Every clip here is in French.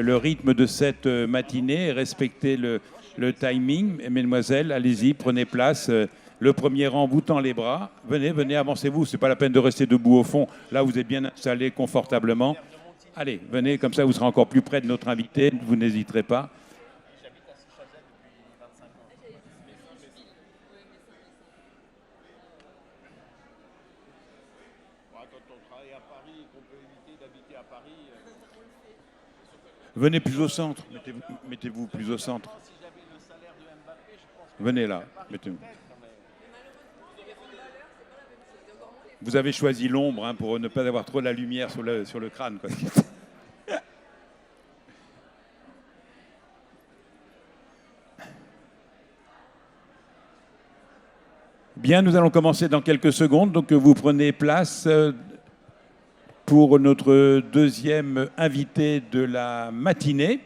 le rythme de cette matinée et respecter le timing. Et mesdemoiselles, allez-y, prenez place. Le premier rang vous tend les bras. Venez, venez, avancez-vous. Ce n'est pas la peine de rester debout au fond. Là, vous êtes bien installés confortablement. Allez, venez, comme ça, vous serez encore plus près de notre invité. Vous n'hésiterez pas. Venez plus au centre. Mettez-vous plus au centre. Venez là. Mettez-vous. Vous avez choisi l'ombre hein, pour ne pas avoir trop la lumière sur le crâne. Quoi. Bien, nous allons commencer dans quelques secondes. Donc, vous prenez place pour notre deuxième invité de la matinée.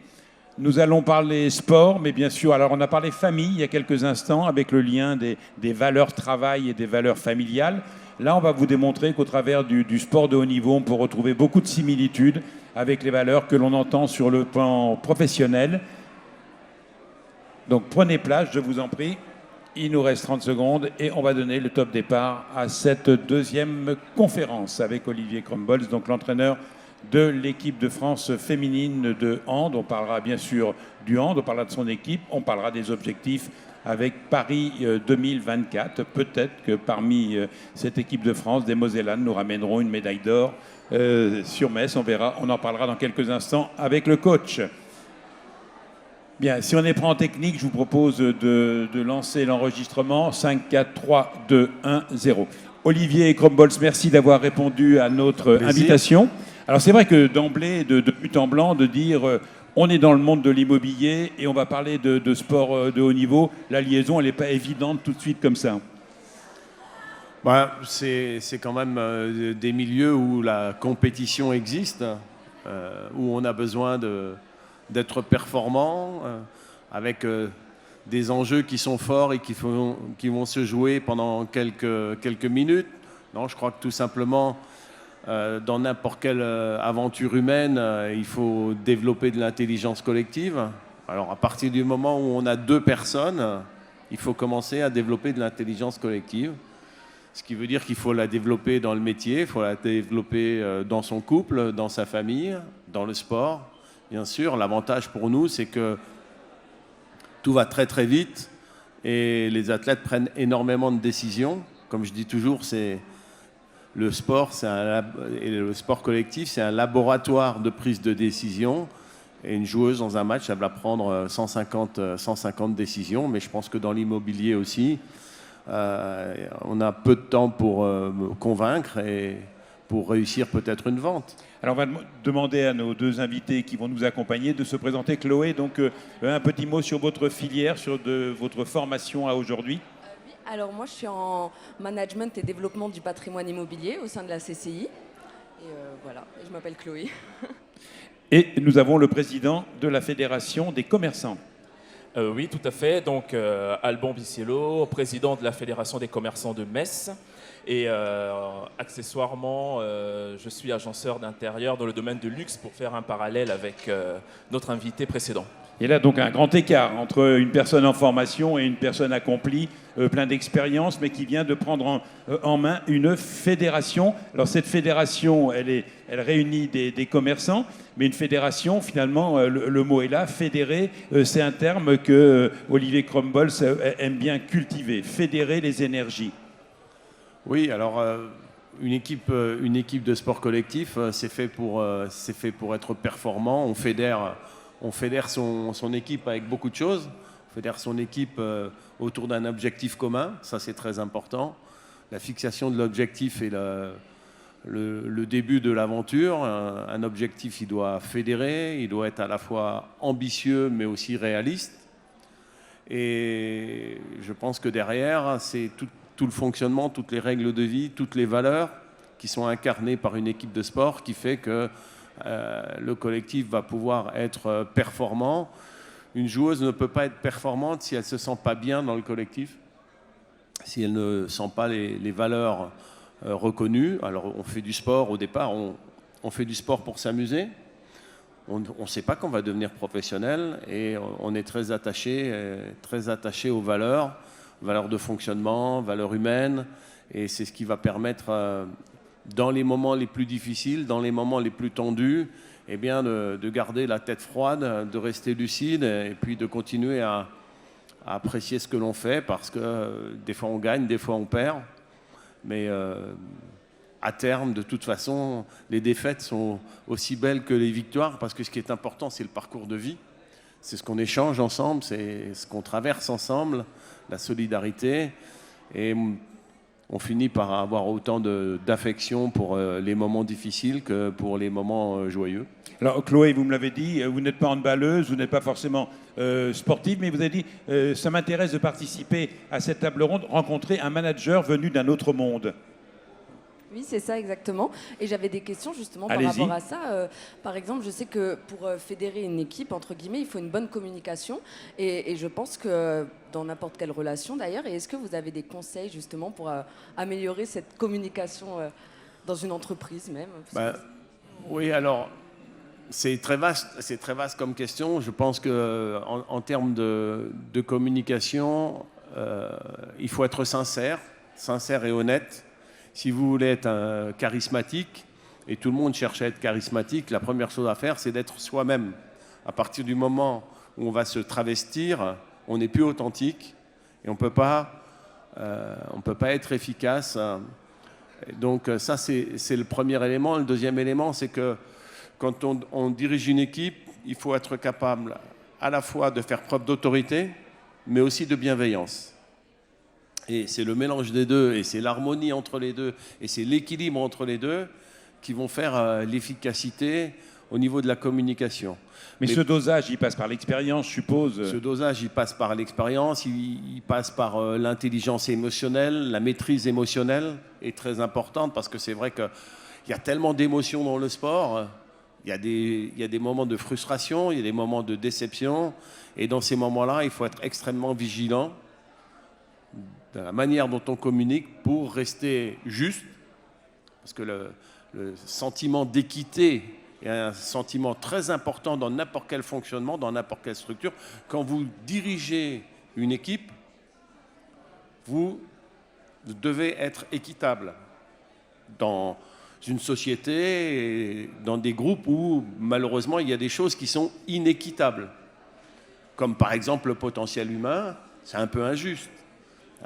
Nous allons parler sport, mais bien sûr, alors on a parlé famille il y a quelques instants avec le lien des valeurs travail et des valeurs familiales. Là, on va vous démontrer qu'au travers du sport de haut niveau, on peut retrouver beaucoup de similitudes avec les valeurs que l'on entend sur le plan professionnel. Donc prenez place, je vous en prie. Il nous reste 30 secondes et on va donner le top départ à cette deuxième conférence avec Olivier Crumbles, donc l'entraîneur de l'équipe de France féminine de hand. On parlera bien sûr du hand, on parlera de son équipe, on parlera des objectifs avec Paris 2024. Peut-être que parmi cette équipe de France, des Mosellanes nous ramèneront une médaille d'or sur Metz. On verra, on en parlera dans quelques instants avec le coach. Bien, si on est prêt en technique, je vous propose de lancer l'enregistrement. 5, 4, 3, 2, 1, 0. Olivier Crumbles, merci d'avoir répondu à notre invitation. Alors c'est vrai que d'emblée, de but en blanc, de dire on est dans le monde de l'immobilier et on va parler de sport de haut niveau, la liaison, elle n'est pas évidente tout de suite comme ça. Bah, c'est quand même des milieux où la compétition existe, où on a besoin d'être performant, avec des enjeux qui sont forts et qui vont se jouer pendant quelques minutes. Non, je crois que tout simplement, dans n'importe quelle aventure humaine, il faut développer de l'intelligence collective. Alors, à partir du moment où on a deux personnes, il faut commencer à développer de l'intelligence collective. Ce qui veut dire qu'il faut la développer dans le métier, il faut la développer dans son couple, dans sa famille, dans le sport. Bien sûr, l'avantage pour nous, c'est que tout va très très vite et les athlètes prennent énormément de décisions. Comme je dis toujours, c'est le sport, et le sport collectif, c'est un laboratoire de prise de décision. Et une joueuse dans un match, elle va prendre 150 décisions. Mais je pense que dans l'immobilier aussi, on a peu de temps pour convaincre et pour réussir peut-être une vente. Alors on va demander à nos deux invités qui vont nous accompagner de se présenter. Chloé, donc un petit mot sur votre filière, sur votre formation à aujourd'hui. Oui, alors moi je suis en management et développement du patrimoine immobilier au sein de la CCI. Et voilà, je m'appelle Chloé. Et nous avons le président de la Fédération des commerçants. Oui, tout à fait. Donc, Alban Biciello, président de la Fédération des commerçants de Metz. Et accessoirement, je suis agenceur d'intérieur dans le domaine de luxe pour faire un parallèle avec notre invité précédent. Et là, donc, un grand écart entre une personne en formation et une personne accomplie, plein d'expérience, mais qui vient de prendre en main une fédération. Alors, cette fédération, elle réunit des commerçants, mais une fédération, finalement, le mot est là, fédérer, c'est un terme que Olivier Crumbles aime bien cultiver, fédérer les énergies. Oui, alors une équipe de sport collectif, c'est fait pour être performant. On fédère son équipe avec beaucoup de choses. On fédère son équipe autour d'un objectif commun, ça c'est très important. La fixation de l'objectif est le début de l'aventure. Un objectif, il doit fédérer, il doit être à la fois ambitieux mais aussi réaliste. Et je pense que derrière, c'est tout le fonctionnement, toutes les règles de vie, toutes les valeurs qui sont incarnées par une équipe de sport qui fait que le collectif va pouvoir être performant. Une joueuse ne peut pas être performante si elle ne se sent pas bien dans le collectif, si elle ne sent pas les valeurs reconnues. Alors on fait du sport au départ, on fait du sport pour s'amuser. on ne sait pas qu'on va devenir professionnel et on est très attaché aux valeurs de fonctionnement, valeurs humaines. Et c'est ce qui va permettre, dans les moments les plus difficiles, dans les moments les plus tendus, eh bien, de garder la tête froide, de rester lucide et puis de continuer à apprécier ce que l'on fait parce que des fois on gagne, des fois on perd. Mais à terme, de toute façon, les défaites sont aussi belles que les victoires parce que ce qui est important, c'est le parcours de vie. C'est ce qu'on échange ensemble, c'est ce qu'on traverse ensemble, la solidarité. Et on finit par avoir autant d'affection pour les moments difficiles que pour les moments joyeux. Alors Chloé, vous me l'avez dit, vous n'êtes pas handballeuse, vous n'êtes pas forcément sportive, mais vous avez dit, ça m'intéresse de participer à cette table ronde, rencontrer un manager venu d'un autre monde. Oui, c'est ça exactement. Et j'avais des questions justement par Allez-y. rapport à ça. Par exemple, je sais que pour fédérer une équipe, entre guillemets, il faut une bonne communication. Et je pense que dans n'importe quelle relation d'ailleurs. Et est-ce que vous avez des conseils justement pour améliorer cette communication dans une entreprise même? Oui, alors c'est très vaste comme question. Je pense que en termes de communication, il faut être sincère et honnête. Si vous voulez être charismatique, et tout le monde cherche à être charismatique, la première chose à faire, c'est d'être soi-même. À partir du moment où on va se travestir, on n'est plus authentique et on peut pas être efficace. Donc ça, c'est le premier élément. Le deuxième élément, c'est que quand on dirige une équipe, il faut être capable à la fois de faire preuve d'autorité, mais aussi de bienveillance. Et c'est le mélange des deux, et c'est l'harmonie entre les deux, et c'est l'équilibre entre les deux qui vont faire l'efficacité au niveau de la communication. Mais ce dosage, il passe par l'expérience, je suppose. Ce dosage, il passe par l'expérience, il passe par l'intelligence émotionnelle, la maîtrise émotionnelle est très importante, parce que c'est vrai qu'il y a tellement d'émotions dans le sport. Il y a des moments de frustration, il y a des moments de déception, et dans ces moments-là, il faut être extrêmement vigilant de la manière dont on communique pour rester juste, parce que le sentiment d'équité est un sentiment très important dans n'importe quel fonctionnement, dans n'importe quelle structure. Quand vous dirigez une équipe, vous devez être équitable dans une société, et dans des groupes où malheureusement il y a des choses qui sont inéquitables, comme par exemple le potentiel humain, c'est un peu injuste.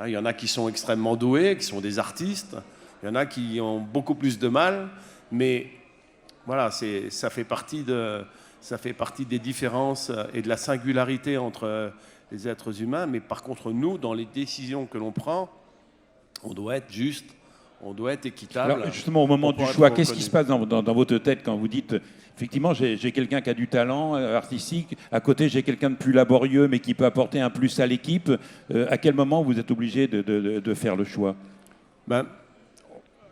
Il y en a qui sont extrêmement doués, qui sont des artistes. Il y en a qui ont beaucoup plus de mal. Mais voilà, ça fait partie des différences et de la singularité entre les êtres humains. Mais par contre, nous, dans les décisions que l'on prend, on doit être juste, on doit être équitable. Alors justement, au moment du choix, qu'est-ce qui se passe dans votre tête quand vous dites effectivement, j'ai quelqu'un qui a du talent artistique, à côté j'ai quelqu'un de plus laborieux mais qui peut apporter un plus à l'équipe. À quel moment vous êtes obligé de faire le choix?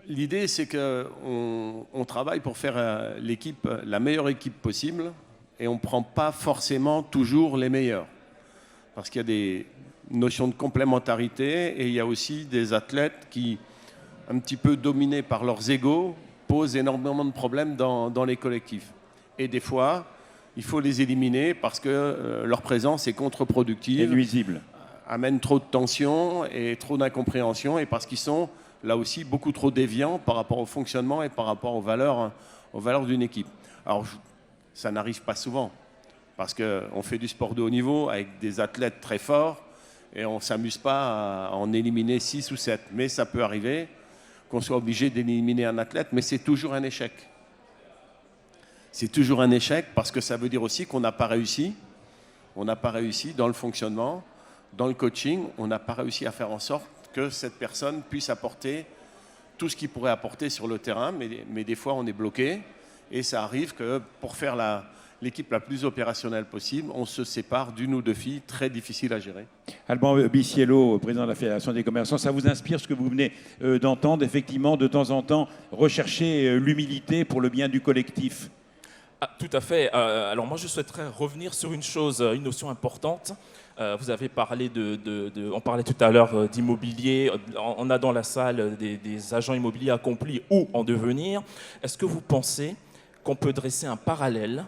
L'idée, c'est qu'on travaille pour faire l'équipe, la meilleure équipe possible, et on ne prend pas forcément toujours les meilleurs. Parce qu'il y a des notions de complémentarité, et il y a aussi des athlètes qui, un petit peu dominés par leurs égos, posent énormément de problèmes dans les collectifs. Et des fois, il faut les éliminer parce que leur présence est contre-productive. Et nuisible. Amène trop de tensions et trop d'incompréhension, et parce qu'ils sont là aussi beaucoup trop déviants par rapport au fonctionnement et par rapport aux valeurs d'une équipe. Alors, ça n'arrive pas souvent, parce qu'on fait du sport de haut niveau avec des athlètes très forts, et on ne s'amuse pas à en éliminer 6 ou 7. Mais ça peut arriver qu'on soit obligé d'éliminer un athlète, mais c'est toujours un échec. C'est toujours un échec parce que ça veut dire aussi qu'on n'a pas réussi. On n'a pas réussi dans le fonctionnement, dans le coaching. On n'a pas réussi à faire en sorte que cette personne puisse apporter tout ce qu'il pourrait apporter sur le terrain. Mais des fois, on est bloqué. Et ça arrive que pour faire l'équipe la plus opérationnelle possible, on se sépare d'une ou deux filles très difficiles à gérer. Alban Bisiello, président de la Fédération des commerçants, ça vous inspire ce que vous venez d'entendre, effectivement, de temps en temps, rechercher l'humilité pour le bien du collectif? Tout à fait. Alors moi, je souhaiterais revenir sur une chose, une notion importante. Vous avez parlé on parlait tout à l'heure d'immobilier. On a dans la salle des agents immobiliers accomplis ou en devenir. Est-ce que vous pensez qu'on peut dresser un parallèle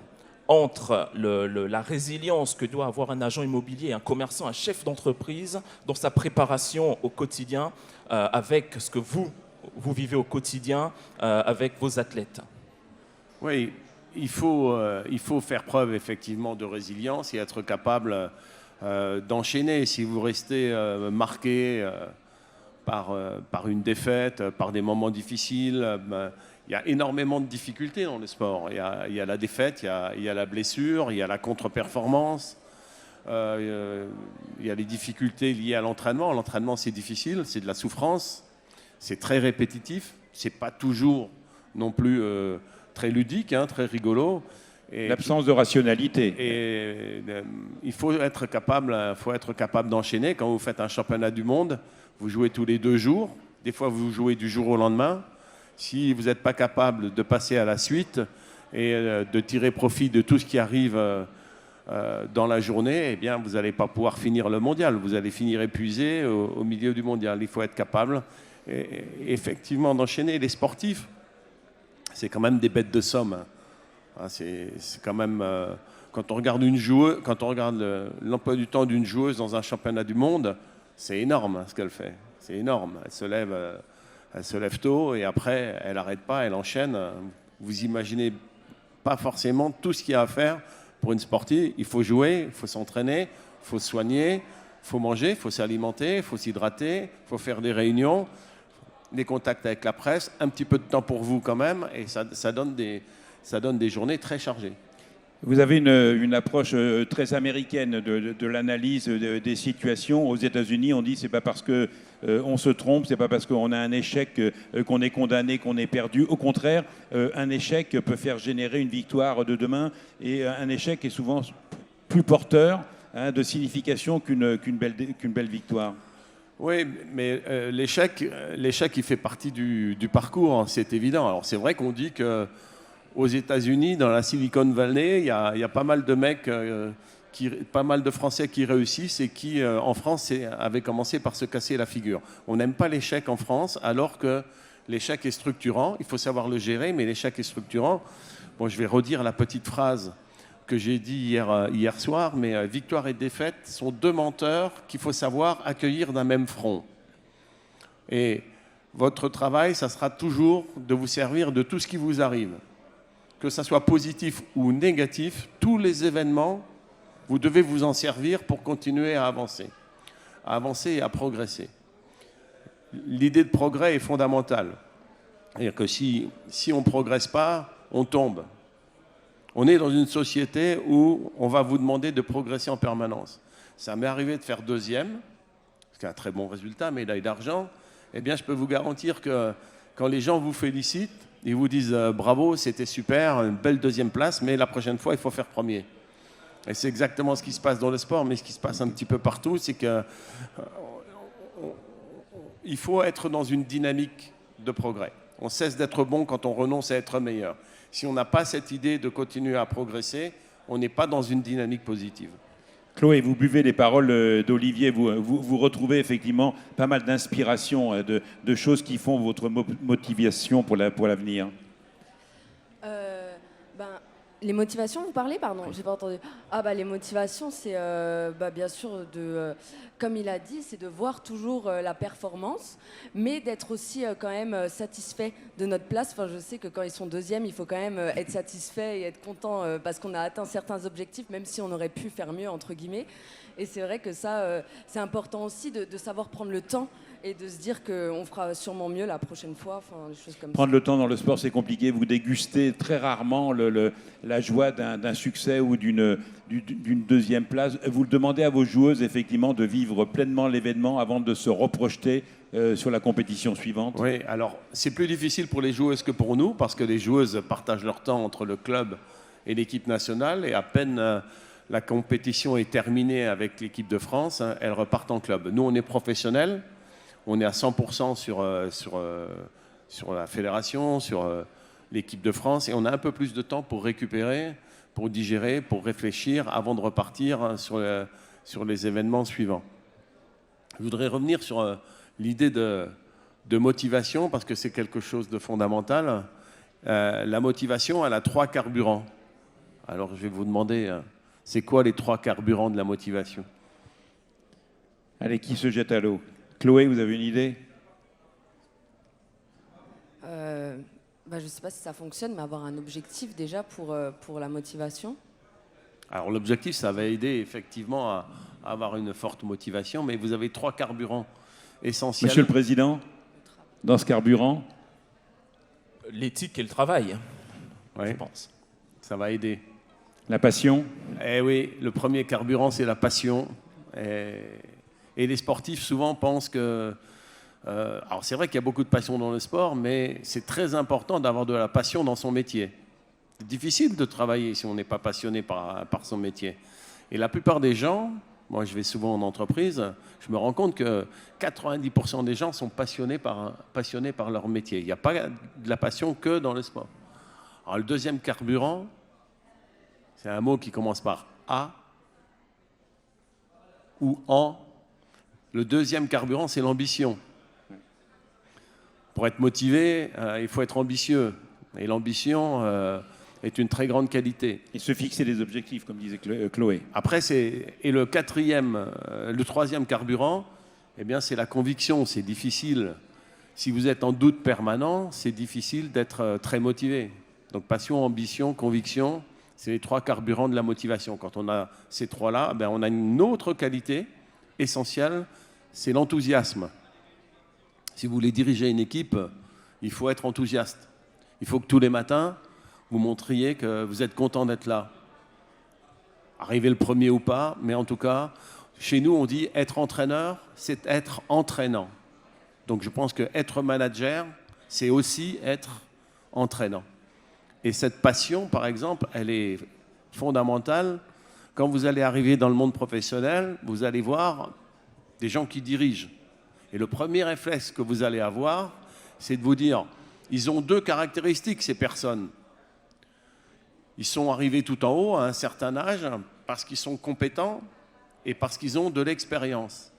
entre la résilience que doit avoir un agent immobilier, un commerçant, un chef d'entreprise dans sa préparation au quotidien avec ce que vous vivez au quotidien avec vos athlètes? Oui, il faut faire preuve effectivement de résilience et être capable d'enchaîner. Si vous restez marqué par une défaite, par des moments difficiles, il y a énormément de difficultés dans le sport. Il y a la défaite, il y a la blessure, il y a la contre-performance, il y a les difficultés liées à l'entraînement. L'entraînement, c'est difficile, c'est de la souffrance, c'est très répétitif, c'est pas toujours non plus très ludique, hein, très rigolo. L'absence de rationalité. Et il faut être capable d'enchaîner. Quand vous faites un championnat du monde, vous jouez tous les 2 jours. Des fois, vous jouez du jour au lendemain. Si vous n'êtes pas capable de passer à la suite et de tirer profit de tout ce qui arrive dans la journée, eh bien, vous n'allez pas pouvoir finir le mondial. Vous allez finir épuisé au milieu du mondial. Il faut être capable, effectivement, d'enchaîner. Les sportifs, c'est quand même des bêtes de somme. C'est quand même quand on regarde l'emploi du temps d'une joueuse dans un championnat du monde, c'est énorme ce qu'elle fait. C'est énorme. Elle se lève tôt et après elle n'arrête pas, elle enchaîne. Vous imaginez pas forcément tout ce qu'il y a à faire pour une sportive. Il faut jouer, il faut s'entraîner, il faut se soigner, il faut manger, il faut s'alimenter, il faut s'hydrater, il faut faire des réunions, des contacts avec la presse, un petit peu de temps pour vous quand même, et ça donne des journées très chargées. Vous avez une approche très américaine de l'analyse des situations. Aux États-Unis, on dit c'est pas parce que on se trompe, c'est pas parce qu'on a un échec qu'on est condamné, qu'on est perdu. Au contraire, un échec peut faire générer une victoire de demain, et un échec est souvent plus porteur de signification qu'une belle victoire. Oui, mais l'échec, il fait partie du parcours, hein, c'est évident. Alors c'est vrai qu'on dit que aux États-Unis, dans la Silicon Valley, il y a pas mal de mecs, pas mal de Français qui réussissent et qui, en France, avaient commencé par se casser la figure. On n'aime pas l'échec en France, alors que l'échec est structurant. Il faut savoir le gérer, mais l'échec est structurant. Bon, je vais redire la petite phrase que j'ai dit hier soir, mais victoire et défaite sont 2 menteurs qu'il faut savoir accueillir d'un même front. Et votre travail, ça sera toujours de vous servir de tout ce qui vous arrive. Que ça soit positif ou négatif, tous les événements, vous devez vous en servir pour continuer à avancer et à progresser. L'idée de progrès est fondamentale. C'est-à-dire que si on ne progresse pas, on tombe. On est dans une société où on va vous demander de progresser en permanence. Ça m'est arrivé de faire 2e, ce qui est un très bon résultat, médaille d'argent. Eh bien, je peux vous garantir que quand les gens vous félicitent, ils vous disent bravo, c'était super, une belle 2e place, mais la prochaine fois, il faut faire 1er. Et c'est exactement ce qui se passe dans le sport, mais ce qui se passe un petit peu partout, c'est que il faut être dans une dynamique de progrès. On cesse d'être bon quand on renonce à être meilleur. Si on n'a pas cette idée de continuer à progresser, on n'est pas dans une dynamique positive. Chloé, vous buvez les paroles d'Olivier, vous retrouvez effectivement pas mal d'inspiration, de choses qui font votre motivation pour l'avenir. Les motivations, vous parlez? Pardon, j'ai pas entendu. Les motivations, c'est bien sûr comme il a dit, c'est de voir toujours la performance, mais d'être aussi quand même satisfait de notre place. Enfin, je sais que quand ils sont 2e, il faut quand même être satisfait et être content parce qu'on a atteint certains objectifs, même si on aurait pu faire mieux, entre guillemets. Et c'est vrai que ça, c'est important aussi de savoir prendre le temps et de se dire qu'on fera sûrement mieux la prochaine fois, enfin, des choses comme ça. Prendre le temps dans le sport, c'est compliqué. Vous dégustez très rarement la joie d'un succès ou d'une 2e place. Vous le demandez à vos joueuses, effectivement, de vivre pleinement l'événement avant de se reprojeter sur la compétition suivante. Oui, alors c'est plus difficile pour les joueuses que pour nous, parce que les joueuses partagent leur temps entre le club et l'équipe nationale, et à peine la compétition est terminée avec l'équipe de France, elles repartent en club. Nous, on est professionnels. On est à 100% sur la fédération, sur l'équipe de France, et on a un peu plus de temps pour récupérer, pour digérer, pour réfléchir avant de repartir sur les événements suivants. Je voudrais revenir sur l'idée de motivation, parce que c'est quelque chose de fondamental. La motivation, elle a 3 carburants. Alors je vais vous demander, c'est quoi les 3 carburants de la motivation? Allez, qui se jette à l'eau? Chloé, vous avez une idée? Je ne sais pas si ça fonctionne, mais avoir un objectif déjà pour la motivation. Alors l'objectif, ça va aider effectivement à avoir une forte motivation, mais vous avez 3 carburants essentiels. Monsieur le Président, dans ce carburant, L'éthique et le travail, Ouais, je pense. ça va aider. la passion, Eh oui, le premier carburant, c'est la passion. Et les sportifs, souvent, pensent que... alors, c'est vrai qu'il y a beaucoup de passion dans le sport, mais c'est très important d'avoir de la passion dans son métier. C'est difficile de travailler si on n'est pas passionné par son métier. Et la plupart des gens, moi je vais souvent en entreprise, je me rends compte que 90% des gens sont passionnés par leur métier. Il n'y a pas de la passion que dans le sport. Alors, le deuxième carburant, c'est un mot qui commence par A ou en. Le deuxième carburant, c'est l'ambition. Pour être motivé, il faut être ambitieux. Et l'ambition est une très grande qualité. et se fixer des objectifs, comme disait Chloé. Après, le troisième carburant, eh bien, c'est la conviction. C'est difficile. Si vous êtes en doute permanent, c'est difficile d'être très motivé. Donc, passion, ambition, conviction, c'est les 3 carburants de la motivation. Quand on a ces 3-là, ben, on a une autre qualité essentielle, c'est l'enthousiasme. Si vous voulez diriger une équipe, il faut être enthousiaste. Il faut que tous les matins, vous montriez que vous êtes content d'être là. Arriver le premier ou pas, mais en tout cas, chez nous, on dit être entraîneur, c'est être entraînant. Donc je pense que être manager, c'est aussi être entraînant. Et cette passion, par exemple, elle est fondamentale. Quand vous allez arriver dans le monde professionnel, vous allez voir des gens qui dirigent. Et le premier réflexe que vous allez avoir, c'est de vous dire, ils ont 2 caractéristiques, ces personnes. Ils sont arrivés tout en haut à un certain âge parce qu'ils sont compétents et parce qu'ils ont de l'expérience.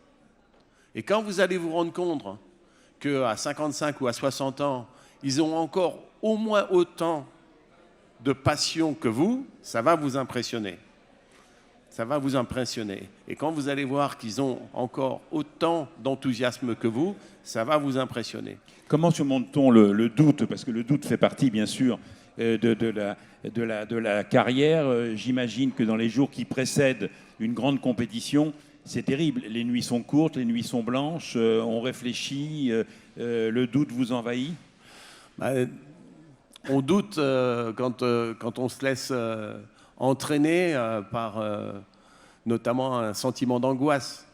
Et quand vous allez vous rendre compte qu'à 55 ou à 60 ans, ils ont encore au moins autant de passion que vous, ça va vous impressionner. Ça va vous impressionner. Et quand vous allez voir qu'ils ont encore autant d'enthousiasme que vous, ça va vous impressionner. Comment surmonte-t-on le doute? Parce que le doute fait partie, bien sûr, de la carrière. J'imagine que dans les jours qui précèdent une grande compétition, c'est terrible. Les nuits sont courtes, les nuits sont blanches, on réfléchit, le doute vous envahit? On doute quand on se laisse entraîner par notamment un sentiment d'angoisse.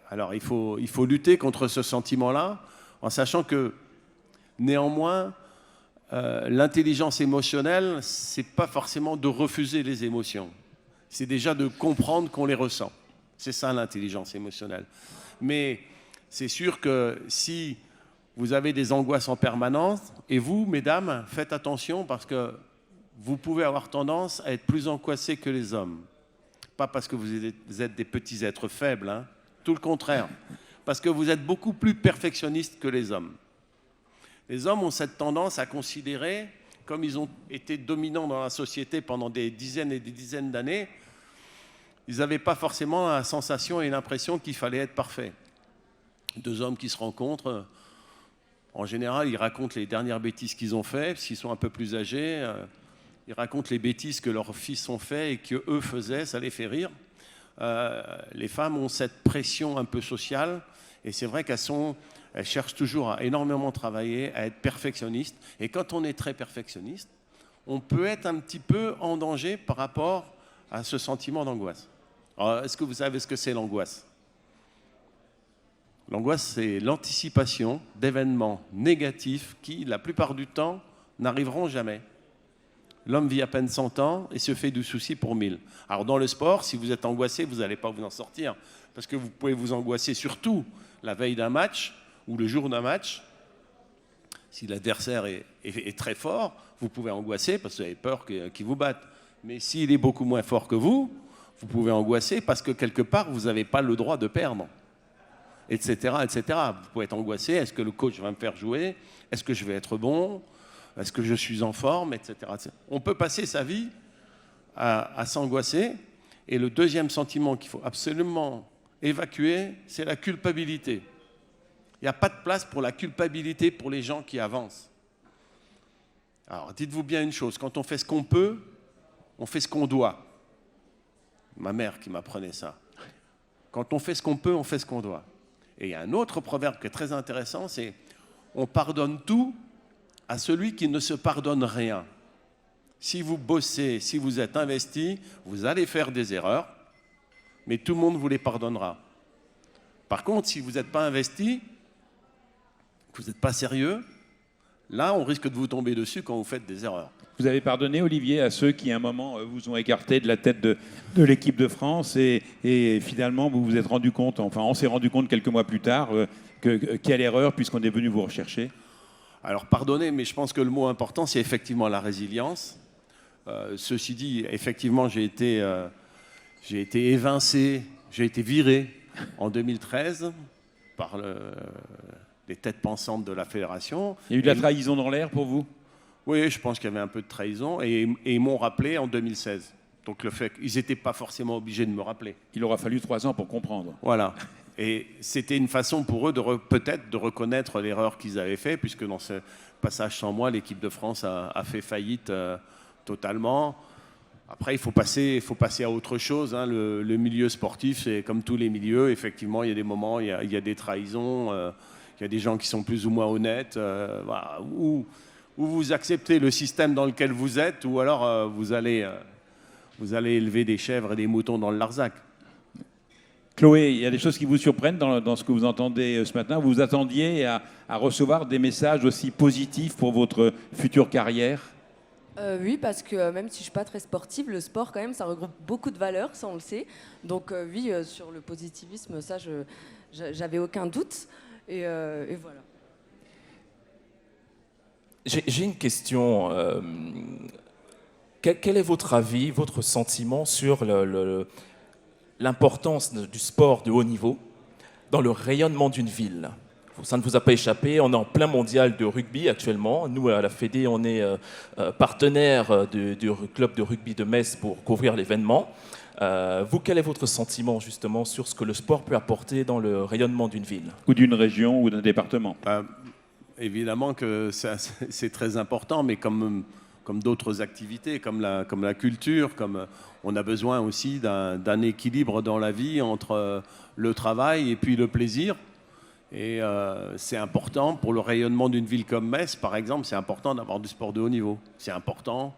Alors il faut lutter contre ce sentiment-là en sachant que néanmoins l'intelligence émotionnelle, c'est pas forcément de refuser les émotions, c'est déjà de comprendre qu'on les ressent. C'est ça l'intelligence émotionnelle. Mais c'est sûr que si vous avez des angoisses en permanence, et vous, mesdames, faites attention parce que vous pouvez avoir tendance à être plus angoissées que les hommes. Pas parce que vous êtes des petits êtres faibles, hein. Tout le contraire. Parce que vous êtes beaucoup plus perfectionnistes que les hommes. Les hommes ont cette tendance à considérer, comme ils ont été dominants dans la société pendant des dizaines et des dizaines d'années, ils n'avaient pas forcément la sensation et l'impression qu'il fallait être parfait. 2 hommes qui se rencontrent, en général, ils racontent les dernières bêtises qu'ils ont faites, s'ils sont un peu plus âgés, ils racontent les bêtises que leurs fils ont faites et qu'eux faisaient, ça les fait rire. Les femmes ont cette pression un peu sociale, et c'est vrai elles cherchent toujours à énormément travailler, à être perfectionnistes. Et quand on est très perfectionniste, on peut être un petit peu en danger par rapport à ce sentiment d'angoisse. Alors, est-ce que vous savez ce que c'est l'angoisse ? L'angoisse, c'est l'anticipation d'événements négatifs qui, la plupart du temps, n'arriveront jamais. L'homme vit à peine 100 ans et se fait du souci pour 1000. Alors dans le sport, si vous êtes angoissé, vous n'allez pas vous en sortir. Parce que vous pouvez vous angoisser surtout la veille d'un match ou le jour d'un match. Si l'adversaire est très fort, vous pouvez angoisser parce que vous avez peur qu'il vous batte. Mais s'il est beaucoup moins fort que vous pouvez angoisser parce que quelque part, vous n'avez pas le droit de perdre. Etc., etc. Vous pouvez être angoissé. Est-ce que le coach va me faire jouer? Est-ce que je vais être bon? Est-ce que je suis en forme? Etc. On peut passer sa vie à s'angoisser. Et le deuxième sentiment qu'il faut absolument évacuer, c'est la culpabilité. Il n'y a pas de place pour la culpabilité pour les gens qui avancent. Alors, dites-vous bien une chose, quand on fait ce qu'on peut, on fait ce qu'on doit. Ma mère qui m'apprenait ça. Quand on fait ce qu'on peut, on fait ce qu'on doit. Et il y a un autre proverbe qui est très intéressant, c'est « On pardonne tout à celui qui ne se pardonne rien ». Si vous bossez, si vous êtes investi, vous allez faire des erreurs, mais tout le monde vous les pardonnera. Par contre, si vous n'êtes pas investi, que vous n'êtes pas sérieux, là, on risque de vous tomber dessus quand vous faites des erreurs. Vous avez pardonné, Olivier, à ceux qui, à un moment, vous ont écarté de la tête de l'équipe de France et finalement, vous vous êtes rendu compte, enfin, on s'est rendu compte quelques mois plus tard, quelle erreur, puisqu'on est venu vous rechercher? Alors, pardonner, mais je pense que le mot important, c'est effectivement la résilience. Ceci dit, effectivement, j'ai été évincé, j'ai été viré en 2013 par les têtes pensantes de la fédération. Il y a eu de la trahison dans l'air pour vous? Oui, je pense qu'il y avait un peu de trahison et ils m'ont rappelé en 2016. Donc le fait qu'ils n'étaient pas forcément obligés de me rappeler. Il aura fallu 3 ans pour comprendre. Voilà. Et c'était une façon pour eux peut-être de reconnaître l'erreur qu'ils avaient faite, puisque dans ce passage sans moi, l'équipe de France a fait faillite totalement. Après, il faut passer à autre chose. Hein. Le milieu sportif, c'est comme tous les milieux. Effectivement, il y a des moments, il y a des trahisons, il y a des gens qui sont plus ou moins honnêtes. Voilà, ou vous acceptez le système dans lequel vous êtes, ou alors vous allez élever des chèvres et des moutons dans le Larzac. Chloé, il y a des choses qui vous surprennent dans ce que vous entendez ce matin. Vous vous attendiez à recevoir des messages aussi positifs pour votre future carrière? Oui, parce que même si je ne suis pas très sportive, le sport, quand même, ça regroupe beaucoup de valeurs, ça on le sait. Donc oui, sur le positivisme, ça, j'avais aucun doute. Et voilà. J'ai une question. Quel est votre avis, votre sentiment sur l'importance du sport de haut niveau dans le rayonnement d'une ville? Ça ne vous a pas échappé, on est en plein mondial de rugby actuellement. Nous, à la Fédé, on est partenaire du club de rugby de Metz pour couvrir l'événement. Vous, quel est votre sentiment justement sur ce que le sport peut apporter dans le rayonnement d'une ville? Ou d'une région ou d'un département? Évidemment que c'est très important, mais comme d'autres activités, comme la culture, on a besoin aussi d'un équilibre dans la vie entre le travail et puis le plaisir. Et c'est important pour le rayonnement d'une ville comme Metz, par exemple, c'est important d'avoir du sport de haut niveau. C'est important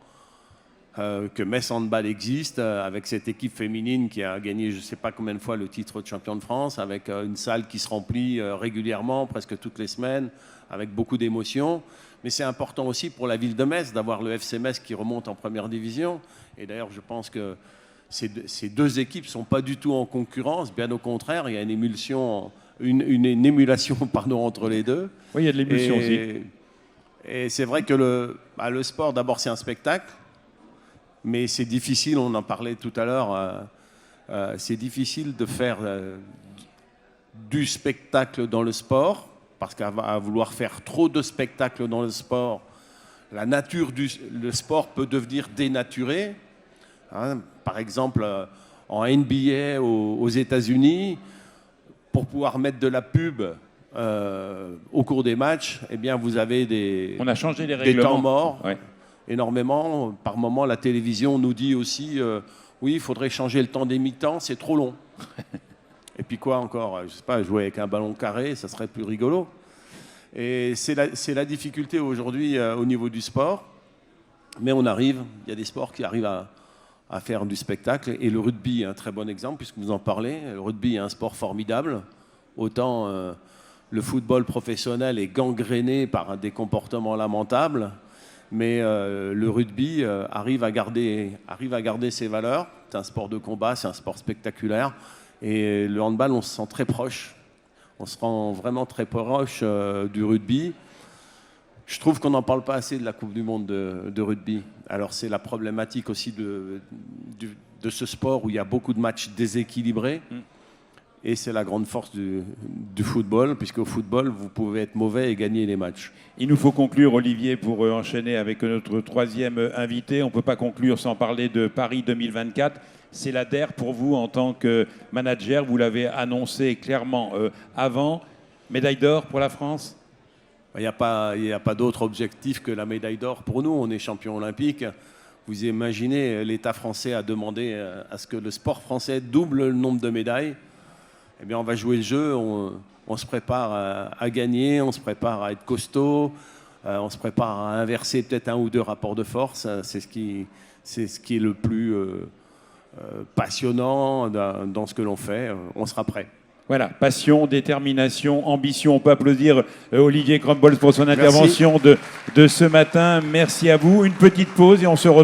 que Metz Handball existe, avec cette équipe féminine qui a gagné je ne sais pas combien de fois le titre de champion de France, avec une salle qui se remplit régulièrement, presque toutes les semaines, avec beaucoup d'émotions. Mais c'est important aussi pour la ville de Metz d'avoir le FC Metz qui remonte en première division. Et d'ailleurs, je pense que ces deux équipes ne sont pas du tout en concurrence. Bien au contraire, il y a une émulation, une émulation entre les deux. Oui, il y a de l'émulsion aussi. Et c'est vrai que le sport, d'abord, c'est un spectacle. Mais c'est difficile, on en parlait tout à l'heure, c'est difficile de faire du spectacle dans le sport, parce qu'à vouloir faire trop de spectacles dans le sport, la nature le sport peut devenir dénaturé. Hein, par exemple, en NBA aux États-Unis, pour pouvoir mettre de la pub au cours des matchs, eh bien, vous avez on a changé les règlements. Des temps morts. Ouais. Énormément. Par moment, la télévision nous dit aussi oui, il faudrait changer le temps des mi-temps, c'est trop long. Et puis quoi encore? Je sais pas, jouer avec un ballon carré, ça serait plus rigolo. Et c'est la difficulté aujourd'hui au niveau du sport. Mais il y a des sports qui arrivent à faire du spectacle. Et le rugby est un très bon exemple, puisque vous en parlez. Le rugby est un sport formidable. Autant le football professionnel est gangréné par des comportements lamentables. Mais le rugby arrive à garder ses valeurs. C'est un sport de combat, c'est un sport spectaculaire. Et le handball, on se sent très proche. On se rend vraiment très proche du rugby. Je trouve qu'on n'en parle pas assez de la Coupe du Monde de rugby. Alors c'est la problématique aussi de ce sport où il y a beaucoup de matchs déséquilibrés. Et c'est la grande force du football, puisque au football, vous pouvez être mauvais et gagner les matchs. Il nous faut conclure, Olivier, pour enchaîner avec notre troisième invité. On ne peut pas conclure sans parler de Paris 2024. C'est la DER pour vous en tant que manager. Vous l'avez annoncé clairement avant. Médaille d'or pour la France ? Il n'y a pas d'autre objectif que la médaille d'or pour nous. On est champion olympique. Vous imaginez, l'État français a demandé à ce que le sport français double le nombre de médailles. Eh bien, on va jouer le jeu. On se prépare à gagner, on se prépare à être costaud, on se prépare à inverser peut-être 1 ou 2 rapports de force. C'est ce qui est le plus passionnant dans ce que l'on fait. On sera prêt. Voilà, passion, détermination, ambition. On peut applaudir Olivier Crumbles pour son intervention de ce matin. Merci à vous. Une petite pause et on se retrouve.